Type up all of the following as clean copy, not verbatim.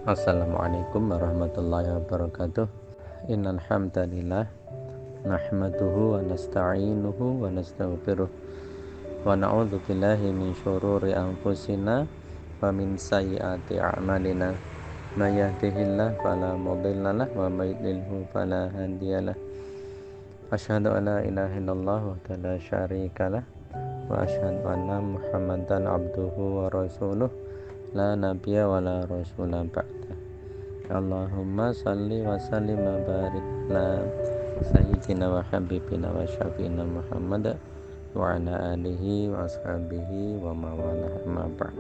Assalamualaikum warahmatullahi wabarakatuh. Innal hamdalillah nahmaduhu wa nasta'inuhu wa nastaghfiruh wa na'udzu billahi min syururi anfusina wa min sayyiati a'malina. May yahdihillahu fala mudhillalah wa may yudlilhu fala hadiyalah. Asyhadu an la ilaha illallah wa la syarikalah wa asyhadu anna Muhammadan abduhu wa rasuluh la nabiyya wa la rasula ba'da. Allahumma salli wa sallim wa barik ala sayyidina wa habibina wa syafiina Muhammad wa ala alihi wa ashabihi wa mawalah amma ba'd.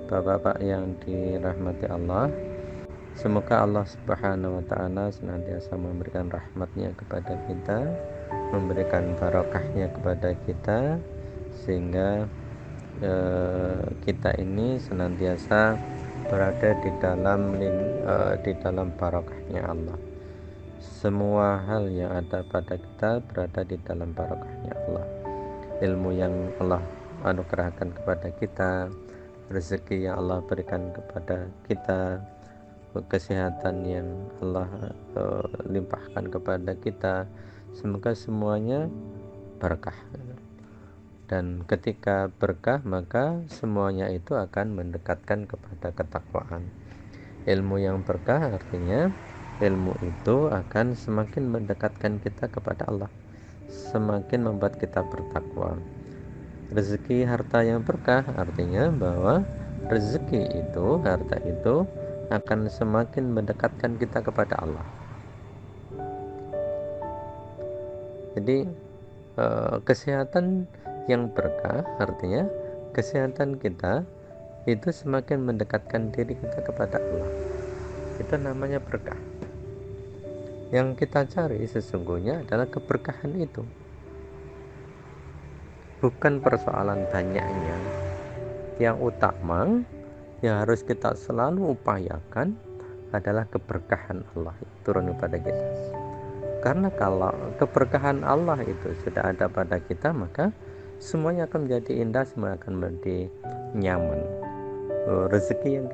Bapak-bapak yang dirahmati Allah, semoga Allah Subhanahu wa ta'ala senantiasa memberikan rahmatnya kepada kita, memberikan barokahnya kepada kita, sehingga kita ini senantiasa berada di dalam barokahnya Allah. Semua hal yang ada pada kita berada di dalam barokahnya Allah. Ilmu yang Allah anugerahkan kepada kita, rezeki yang Allah berikan kepada kita, kesehatan yang Allah limpahkan kepada kita, semoga semuanya berkah. Dan ketika berkah, maka semuanya itu akan mendekatkan kepada ketakwaan. Ilmu yang berkah artinya ilmu itu akan semakin mendekatkan kita kepada Allah, semakin membuat kita bertakwa. Rezeki harta yang berkah artinya bahwa rezeki itu, harta itu akan semakin mendekatkan kita kepada Allah. Jadi kesehatan yang berkah artinya kesehatan kita itu semakin mendekatkan diri kita kepada Allah. Itu namanya berkah. Yang kita cari sesungguhnya adalah keberkahan itu, bukan persoalan banyaknya. Yang utama yang harus kita selalu upayakan adalah keberkahan Allah turun kepada kita. Karena kalau keberkahan Allah itu sudah ada pada kita, maka semuanya akan menjadi indah, semua akan menjadi nyaman. Rezeki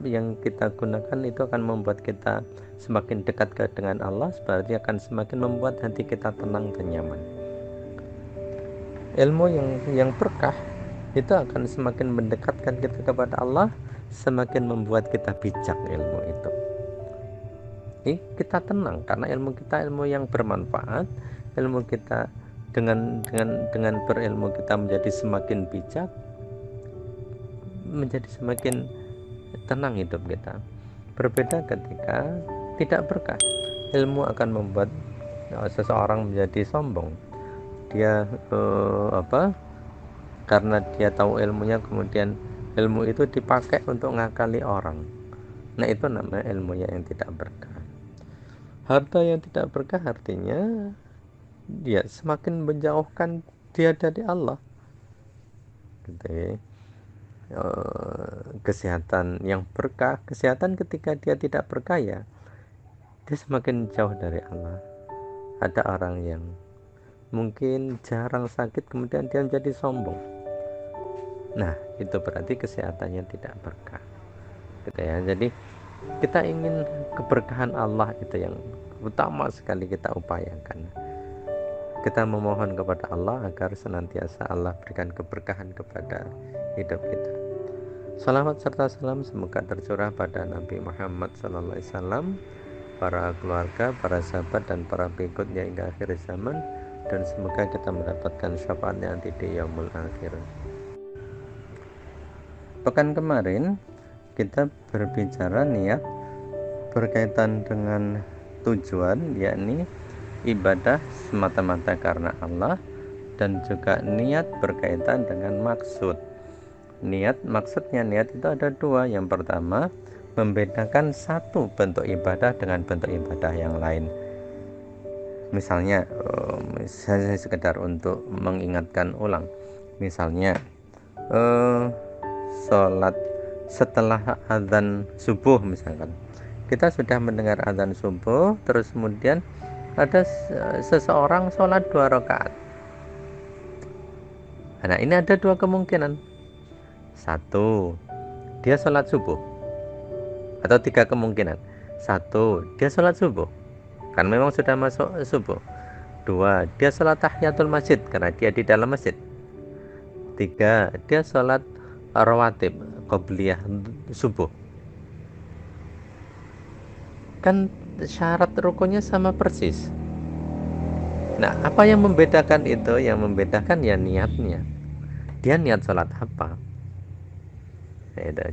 yang kita gunakan itu akan membuat kita semakin dekat dengan Allah, berarti akan semakin membuat hati kita tenang dan nyaman. Ilmu yang berkah itu akan semakin mendekatkan kita kepada Allah, semakin membuat kita bijak ilmu itu. Kita tenang karena ilmu kita ilmu yang bermanfaat. Ilmu kita dengan berilmu kita menjadi semakin bijak, menjadi semakin tenang hidup kita. Berbeda ketika tidak berkah, ilmu akan membuat seseorang menjadi sombong. Dia karena dia tahu ilmunya, kemudian ilmu itu dipakai untuk ngakali orang. Nah, itu namanya ilmu yang tidak berkah. Harta yang tidak berkah artinya dia semakin menjauhkan dia dari Allah. Gitu ya. Kesehatan yang berkah, kesehatan ketika dia tidak berkah ya, dia semakin jauh dari Allah. Ada orang yang mungkin jarang sakit kemudian dia menjadi sombong. Nah, itu berarti kesehatannya tidak berkah. Gitu ya. Jadi kita ingin keberkahan Allah itu yang utama sekali kita upayakan. Kita memohon kepada Allah agar senantiasa Allah berikan keberkahan kepada hidup kita. Salawat serta salam semoga tercurah pada Nabi Muhammad SAW, para keluarga, para sahabat dan para pengikutnya hingga akhir zaman, dan semoga kita mendapatkan syafaatnya nanti di yaumul akhir. Pekan kemarin kita berbicara niat berkaitan dengan tujuan, yakni ibadah semata-mata karena Allah, dan juga niat berkaitan dengan maksud. Maksudnya niat itu ada dua. Yang pertama, membedakan satu bentuk ibadah dengan bentuk ibadah yang lain. Misalnya, sekedar untuk mengingatkan ulang. Misalnya, sholat setelah azan subuh misalkan. Kita sudah mendengar azan subuh, terus kemudian ada seseorang sholat 2 rakaat. Nah, ini ada 2 kemungkinan. 1, dia sholat subuh. Atau 3 kemungkinan. 1, dia sholat subuh, kan memang sudah masuk subuh. 2, dia sholat tahiyatul masjid karena dia di dalam masjid. 3, dia sholat rawatib qobliyah subuh. Kan syarat rukunnya sama persis. Nah, apa yang membedakan itu? Yang membedakan ya niatnya. Dia niat sholat apa?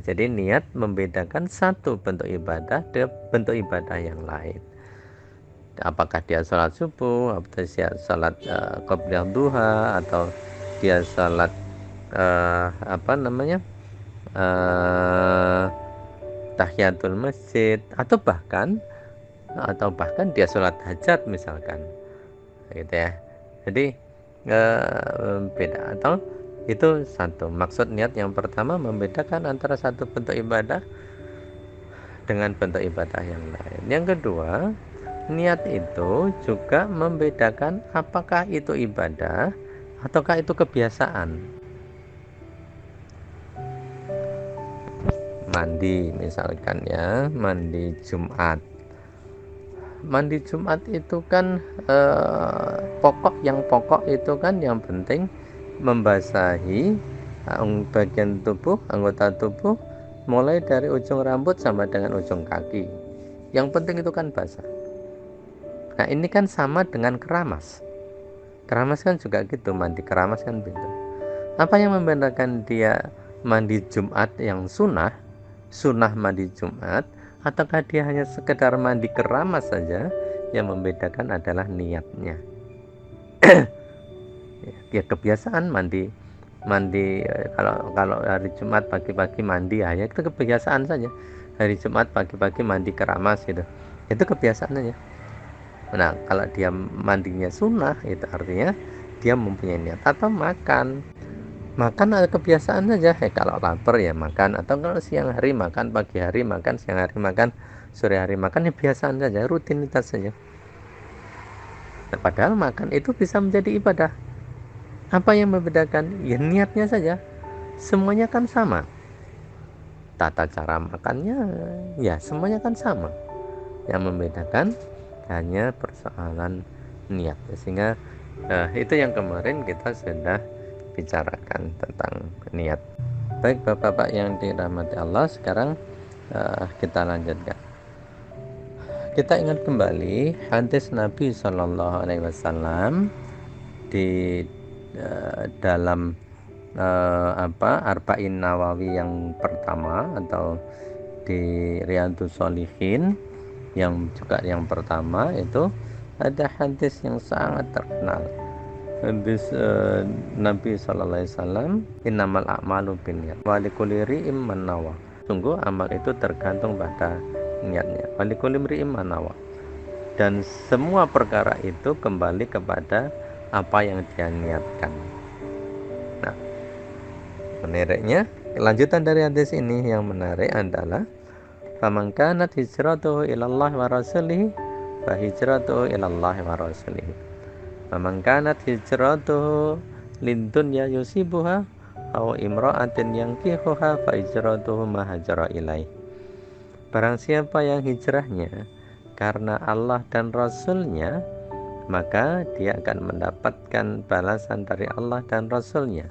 Jadi niat membedakan satu bentuk ibadah dengan bentuk ibadah yang lain. Apakah dia sholat subuh, atau dia sholat qobliyah duha, atau dia sholat tahiyatul masjid, atau bahkan dia sholat hajat misalkan, gitu ya. Jadi beda. Atau itu satu maksud niat yang pertama, membedakan antara satu bentuk ibadah dengan bentuk ibadah yang lain. Yang kedua, niat itu juga membedakan apakah itu ibadah ataukah itu kebiasaan. Mandi misalkan ya, mandi Jumat. Mandi Jumat itu kan pokok itu kan yang penting membasahi bagian tubuh, anggota tubuh, mulai dari ujung rambut sampai dengan ujung kaki. Yang penting itu kan basah. Nah, ini kan sama dengan keramas. Keramas kan juga gitu, mandi keramas kan begitu. Apa yang membedakan dia mandi Jumat yang sunnah mandi Jumat, ataukah dia hanya sekedar mandi keramas saja? Yang membedakan adalah niatnya. Ya kebiasaan mandi kalau hari Jumat pagi-pagi mandi ya itu kebiasaan saja. Hari Jumat pagi-pagi mandi keramas gitu, itu kebiasaan aja. Nah, kalau dia mandinya sunnah, itu artinya dia mempunyai niat. Atau makan ada kebiasaan saja. Kalau lapar ya makan, atau kalau siang hari makan, pagi hari makan, siang hari makan, sore hari makan, ya kebiasaan saja, rutinitas saja. Nah, padahal makan itu bisa menjadi ibadah. Apa yang membedakan? Ya niatnya saja. Semuanya kan sama. Tata cara makannya ya semuanya kan sama. Yang membedakan hanya persoalan niat. Sehingga itu yang kemarin kita sudah bicarakan tentang niat. Baik Bapak-bapak yang dirahmati Allah, sekarang kita lanjutkan. Kita ingat kembali hadis Nabi Shallallahu Alaihi Wasallam di dalam Arba'in Nawawi yang pertama, atau di Riyadhus Shalihin yang juga yang pertama, itu ada hadis yang sangat terkenal. Hadis Nabi Sallallahu Alaihi Wasallam, innamal a'malu binniyat wa likulli imri'in ma nawa. Sungguh amal itu tergantung pada niatnya. Wa likulli imri'in ma nawa. Dan semua perkara itu kembali kepada apa yang dia niatkan. Nah, menariknya, kelanjutan dari hadis ini yang menarik adalah faman kanat hijratuhu ilallahi wa rasulihi fa hijratuhu ilallahi wa rasulihi. Faman kanat hijratuhu lidunya yusibuha aw imra'atin yankihuha fa hijratuhu ma hajara ilaih. Barang siapa yang hijrahnya karena Allah dan Rasulnya, maka dia akan mendapatkan balasan dari Allah dan Rasulnya.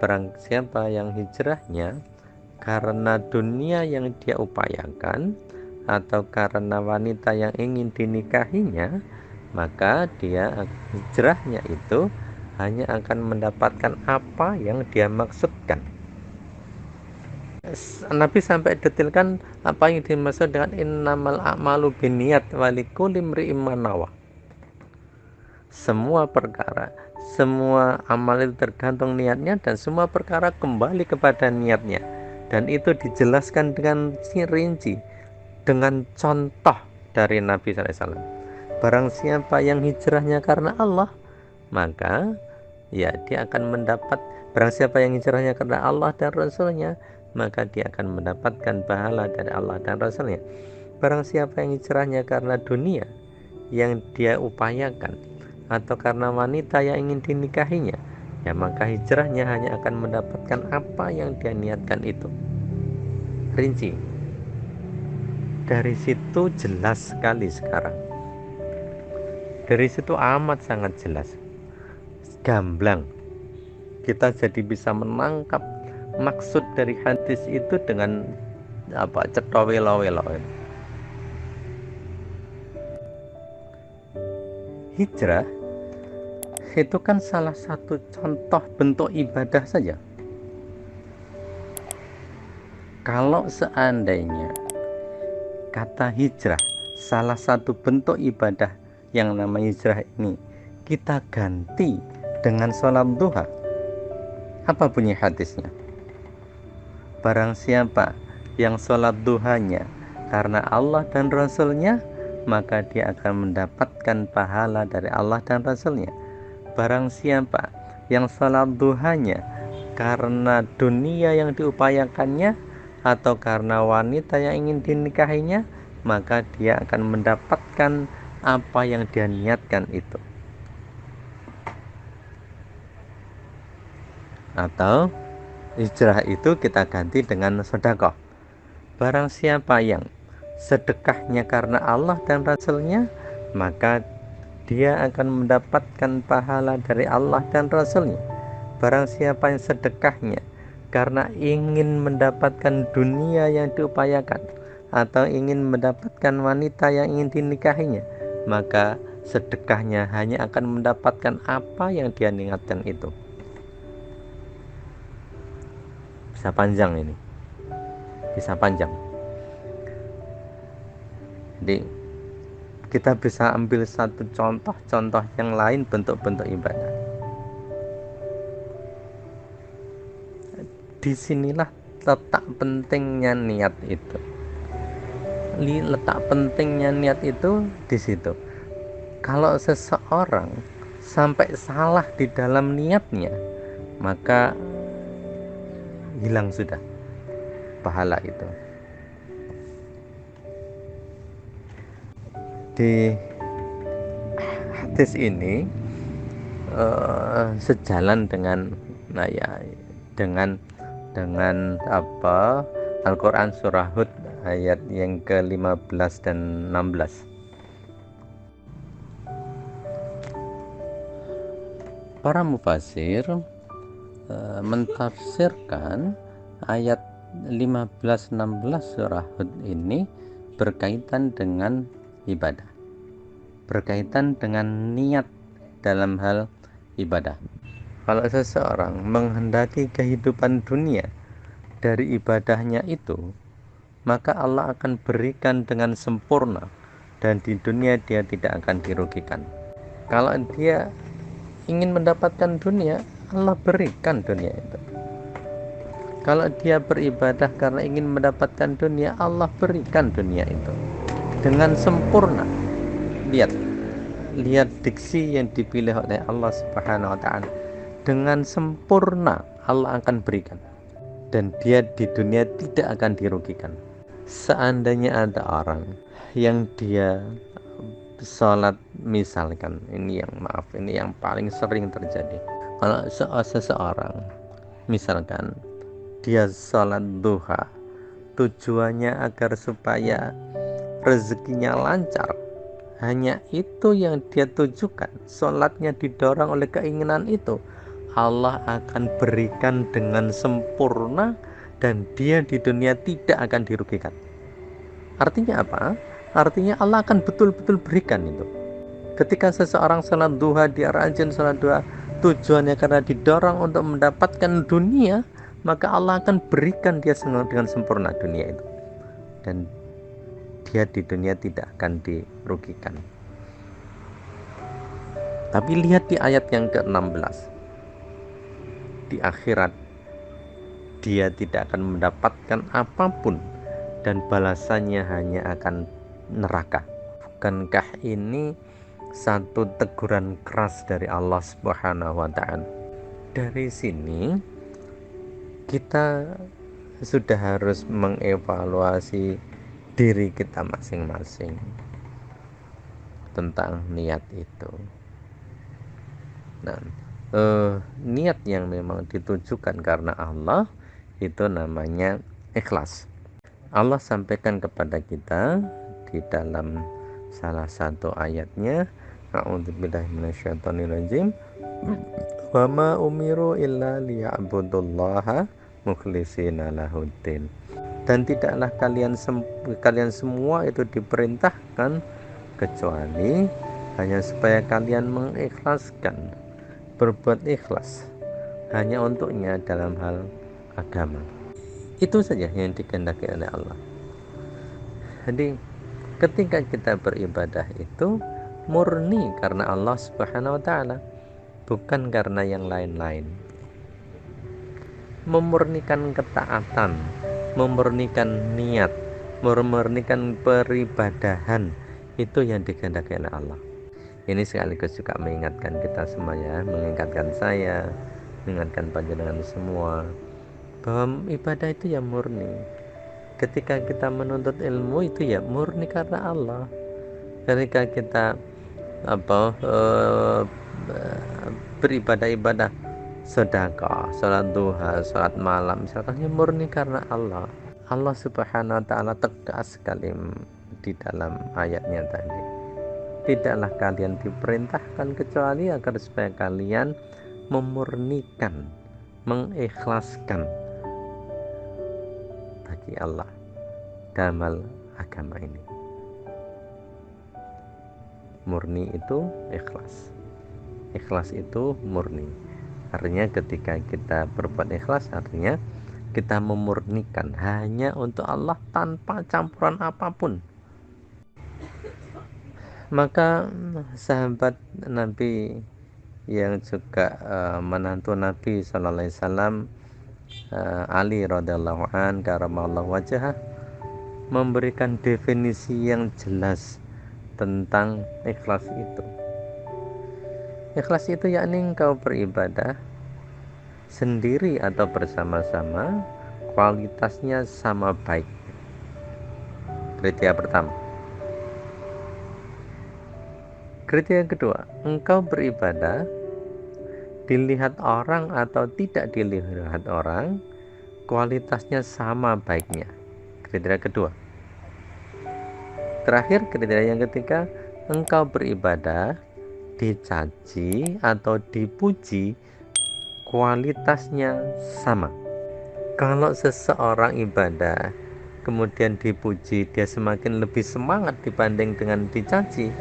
Barang siapa yang hijrahnya karena dunia yang dia upayakan atau karena wanita yang ingin dinikahinya, maka dia hijrahnya itu hanya akan mendapatkan apa yang dia maksudkan. Nabi sampai detilkan apa yang dimaksud dengan innamal a'malu binniyat wa likulli imri'in ma nawa. Semua perkara, semua amal itu tergantung niatnya, dan semua perkara kembali kepada niatnya. Dan itu dijelaskan dengan rinci, dengan contoh dari Nabi SAW. Barang siapa yang hijrahnya karena Allah, maka ya dia akan mendapat Barang siapa yang hijrahnya karena Allah dan Rasulnya, maka dia akan mendapatkan pahala dari Allah dan Rasulnya. Barang siapa yang hijrahnya karena dunia yang dia upayakan, atau karena wanita yang ingin dinikahinya, ya maka hijrahnya hanya akan mendapatkan apa yang dia niatkan itu. Rinci. Dari situ jelas sekali sekarang. Dari situ amat sangat jelas. Gamblang. Kita jadi bisa menangkap maksud dari hadis itu dengan cetowelo-welo. Hijrah itu kan salah satu contoh bentuk ibadah saja. Kalau seandainya kata hijrah salah satu bentuk ibadah yang namanya hijrah ini kita ganti dengan sholat duha, apa bunyi hadisnya? Barang siapa yang sholat duhanya karena Allah dan Rasulnya, maka dia akan mendapatkan pahala dari Allah dan Rasulnya. Barang siapa yang sholat duhanya karena dunia yang diupayakannya atau karena wanita yang ingin dinikahinya, maka dia akan mendapatkan apa yang dia niatkan itu. Atau hijrah itu kita ganti dengan sedekah. Barang siapa yang sedekahnya karena Allah dan Rasulnya, maka dia akan mendapatkan pahala dari Allah dan Rasulnya. Barang siapa yang sedekahnya karena ingin mendapatkan dunia yang diupayakan atau ingin mendapatkan wanita yang ingin dinikahinya, maka sedekahnya hanya akan mendapatkan apa yang dia niatkan itu. Bisa panjang ini, bisa panjang. Jadi kita bisa ambil satu contoh yang lain bentuk-bentuk ibadah. Disinilah letak pentingnya niat itu. Letak pentingnya niat itu di situ. Kalau seseorang sampai salah di dalam niatnya, maka hilang sudah pahala itu. Di hadis ini sejalan dengan dengan Al-Quran surah Hud ayat yang ke-15 dan 16. Para mufasir mentafsirkan ayat 15-16 surah Hud ini berkaitan dengan ibadah, berkaitan dengan niat dalam hal ibadah. Kalau seseorang menghendaki kehidupan dunia dari ibadahnya itu, maka Allah akan berikan dengan sempurna, dan di dunia dia tidak akan dirugikan. Kalau dia ingin mendapatkan dunia, Allah berikan dunia itu. Kalau dia beribadah karena ingin mendapatkan dunia, Allah berikan dunia itu dengan sempurna. Lihat diksi yang dipilih oleh Allah Subhanahu wa taala. Dengan sempurna Allah akan berikan, dan dia di dunia tidak akan dirugikan. Seandainya ada orang yang dia sholat, misalkan ini yang paling sering terjadi. Kalau seseorang misalkan dia sholat duha, tujuannya agar supaya rezekinya lancar, hanya itu yang dia tujukan, sholatnya didorong oleh keinginan itu, Allah akan berikan dengan sempurna, dan dia di dunia tidak akan dirugikan. Artinya apa? Artinya Allah akan betul-betul berikan itu. Ketika seseorang sholat duha, dia rajin sholat duha, tujuannya karena didorong untuk mendapatkan dunia, maka Allah akan berikan dia dengan sempurna dunia itu, dan dia di dunia tidak akan dirugikan. Tapi lihat di ayat yang ke-16, di akhirat dia tidak akan mendapatkan apapun, dan balasannya hanya akan neraka. Bukankah ini satu teguran keras dari Allah Subhanahu wa ta'ala? Dari sini kita sudah harus mengevaluasi diri kita masing-masing tentang niat itu. Nah, niat yang memang ditujukan karena Allah itu namanya ikhlas. Allah sampaikan kepada kita di dalam salah satu ayatnya, a'udzubillahi minasyaitonirrajim, wa ma umiru illa liya'budullaha mukhlishina lahuddin. Dan tidaklah kalian semua itu diperintahkan kecuali hanya supaya kalian mengikhlaskan, berbuat ikhlas hanya untuknya dalam hal agama. Itu saja yang dikehendaki oleh Allah. Jadi ketika kita beribadah itu murni karena Allah Subhanahu wa taala, bukan karena yang lain-lain. Memurnikan ketaatan, memurnikan niat, memurnikan peribadahan, itu yang dikehendaki oleh Allah. Ini sekaligus juga mengingatkan kita semuanya, mengingatkan saya, mengingatkan panjenengan semua, bahwa ibadah itu ya murni. Ketika kita menuntut ilmu itu ya murni karena Allah. Ketika kita beribadah sedekah, salat duha, salat malam, misalkan ya murni karena Allah. Allah Subhanahu wa taala tegas sekali di dalam ayatnya tadi. Tidaklah kalian diperintahkan kecuali agar supaya kalian memurnikan, mengikhlaskan bagi Allah dalam hal agama ini. Murni itu ikhlas. Ikhlas itu murni. Artinya ketika kita berbuat ikhlas, artinya kita memurnikan hanya untuk Allah tanpa campuran apapun. Maka sahabat Nabi yang juga menantu Nabi sallallahu alaihi wasallam, Ali radhiyallahu an karamallahu wajhah, memberikan definisi yang jelas tentang ikhlas itu. Ikhlas itu yakni engkau beribadah sendiri atau bersama-sama, kualitasnya sama baik. Kriteria pertama. Kriteria kedua, engkau beribadah dilihat orang atau tidak dilihat orang, kualitasnya sama baiknya. Kriteria kedua. Terakhir, kriteria yang ketiga, engkau beribadah dicaci atau dipuji, kualitasnya sama. Kalau seseorang ibadah kemudian dipuji, dia semakin lebih semangat dibanding dengan dicaci,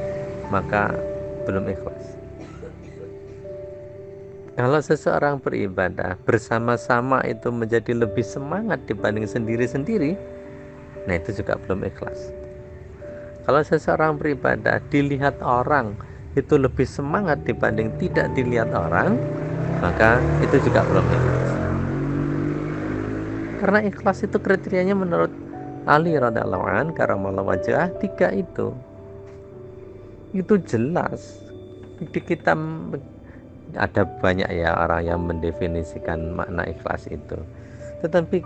maka belum ikhlas. Kalau seseorang beribadah bersama-sama itu menjadi lebih semangat dibanding sendiri-sendiri, nah itu juga belum ikhlas. Kalau seseorang beribadah dilihat orang itu lebih semangat dibanding tidak dilihat orang, maka itu juga belum ikhlas. Karena ikhlas itu kriterianya menurut Ali radhiyallahu an karamallahu wajhah, 3 itu jelas. Di kita ada banyak ya orang yang mendefinisikan makna ikhlas itu, tetapi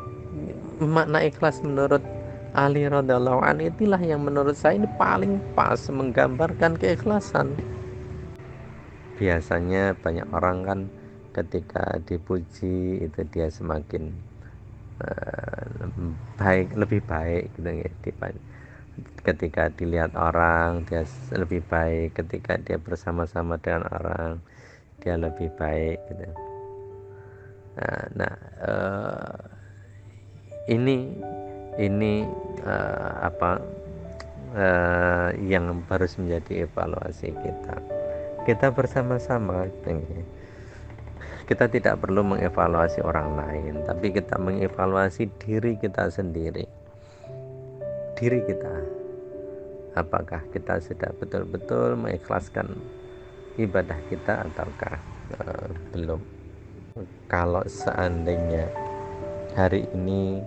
makna ikhlas menurut Ali radhiyallahu an itulah yang menurut saya ini paling pas menggambarkan keikhlasan. Biasanya banyak orang kan ketika dipuji itu dia semakin lebih baik gitu ya. Ketika dilihat orang dia lebih baik, ketika dia bersama-sama dengan orang dia lebih baik gitu. Ini yang harus menjadi evaluasi kita bersama-sama gitu. Kita tidak perlu mengevaluasi orang lain, tapi kita mengevaluasi diri kita sendiri. Diri kita, apakah kita sudah betul-betul mengikhlaskan ibadah kita ataukah belum. Kalau seandainya hari ini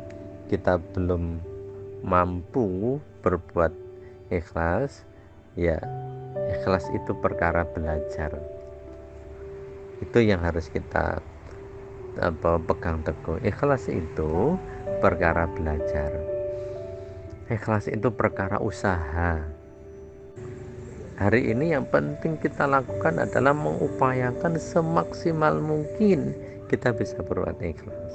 kita belum mampu berbuat ikhlas, ya ikhlas itu perkara belajar. Itu yang harus kita pegang teguh. Ikhlas itu perkara belajar. Ikhlas itu perkara usaha. Hari ini yang penting kita lakukan adalah mengupayakan semaksimal mungkin kita bisa berbuat ikhlas.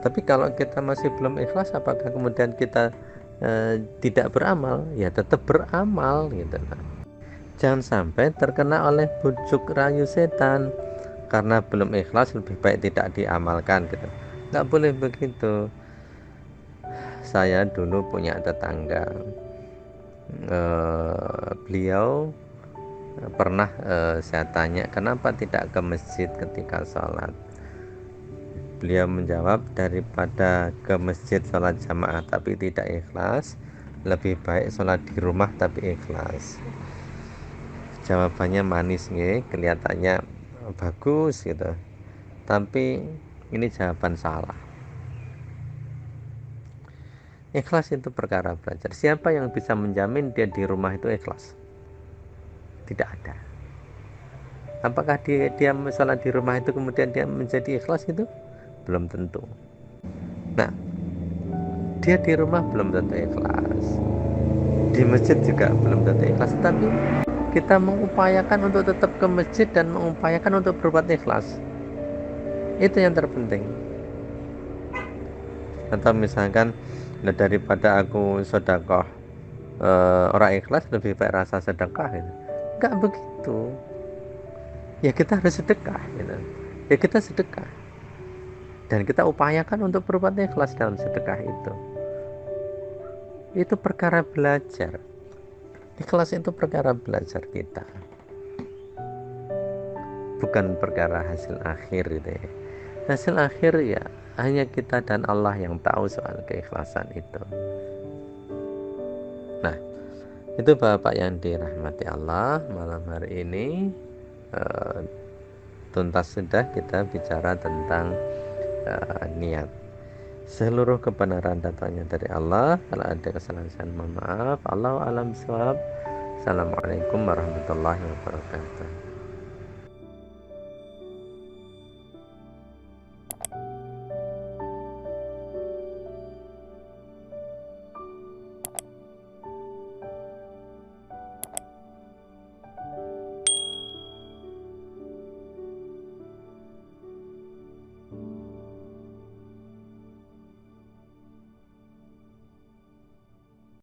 Tapi kalau kita masih belum ikhlas, apakah kemudian kita tidak beramal? Ya tetap beramal gitu. Jangan sampai terkena oleh bujuk rayu setan karena belum ikhlas, lebih baik tidak diamalkan gitu. Nggak boleh begitu. Saya dulu punya tetangga, beliau pernah saya tanya kenapa tidak ke masjid ketika sholat. Beliau menjawab, daripada ke masjid sholat jamaah tapi tidak ikhlas, lebih baik sholat di rumah tapi ikhlas. Jawabannya manis nih, kelihatannya bagus gitu, tapi ini jawaban salah. Ikhlas itu perkara belajar. Siapa yang bisa menjamin dia di rumah itu ikhlas? Tidak ada. Apakah dia sholat di rumah itu kemudian dia menjadi ikhlas itu? Belum tentu. Nah, dia di rumah belum tentu ikhlas, di masjid juga belum tentu ikhlas, tapi kita mengupayakan untuk tetap ke masjid dan mengupayakan untuk berbuat ikhlas, itu yang terpenting. Atau misalkan daripada aku sedekah orang ikhlas, lebih baik rasa sedekah gitu. Enggak begitu. Ya kita harus sedekah gitu. Ya kita sedekah dan kita upayakan untuk berbuat ikhlas dalam sedekah itu. Itu perkara belajar. Ikhlas itu perkara belajar kita, bukan perkara hasil akhir gitu ya. Hasil akhir ya hanya kita dan Allah yang tahu soal keikhlasan itu. Nah, itu Bapak yang dirahmati Allah, malam hari ini tuntas sudah kita bicara tentang niat. Seluruh kebenaran datangnya dari Allah. Kalau ada kesalahan, mohon maaf. Allahu a'lam bishawab. Assalamualaikum warahmatullahi wabarakatuh.